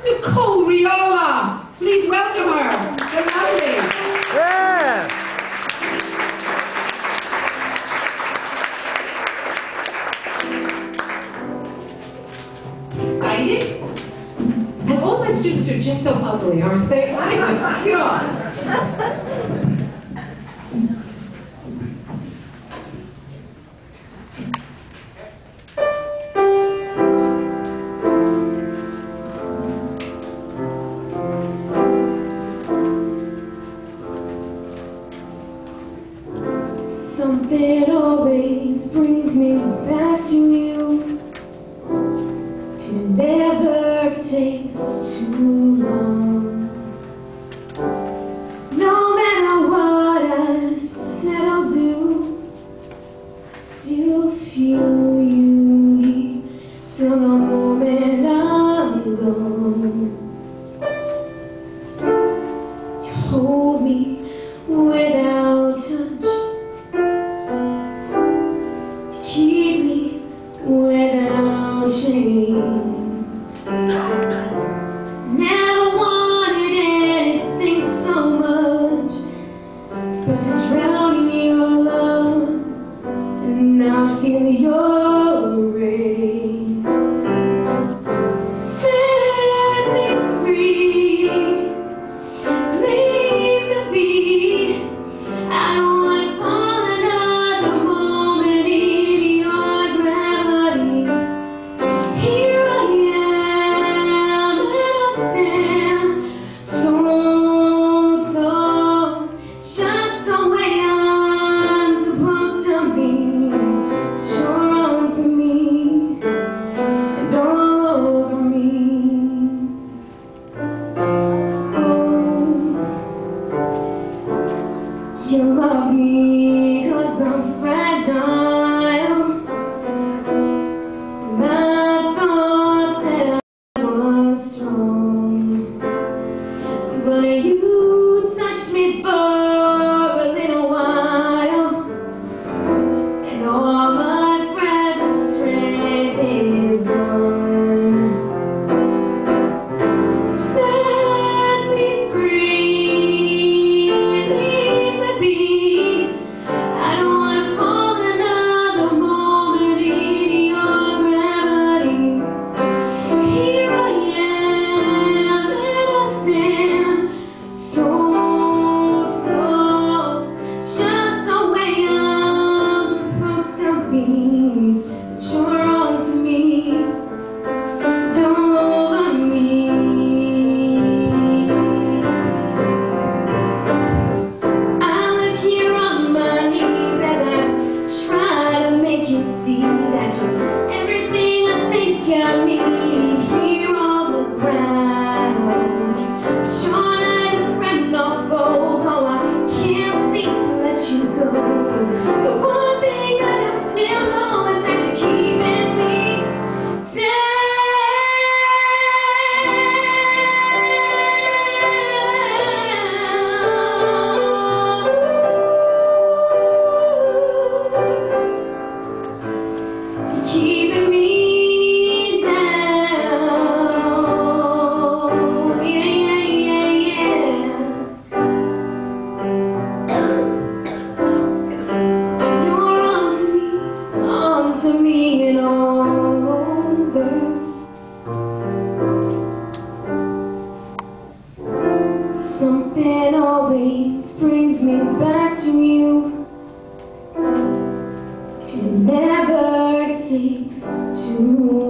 Nicole Riola. Please welcome her. They're lovely. Yeah. Excited? And all my students are just so ugly, aren't they? My God. Something always brings me back to you. It never takes too long. No matter what I said I'll do, still feel you here till the moment I'm gone. You hold me without touch. Keep me without shame. Never wanted anything so much, but to drown in your love and not feel your rain. Set me free, leave the beat. I don't want to fall another moment in your gravity. Here I am, and I stand so, just the way I'm supposed to be. You're on for me and over me. Oh, you love me 'cause I'm fragile. And I thought that I was strong, but you touched me for a little while, and all my fragile strength is gone. Set me free, leave the beat. I don't want to fall another moment in your gravity. Here I am, and I stand so, just the way I'm supposed to be. But you're on for me, don't over me. I'm with you on my knees as I try to make you see that you're everything I think I need here on the ground. But you're not a friend or foe, though I can't seem to let you go. The one thing that I still know is that you're keeping me down. Keeping me down. You're on to me and all over. Something always brings me back to you. It never takes too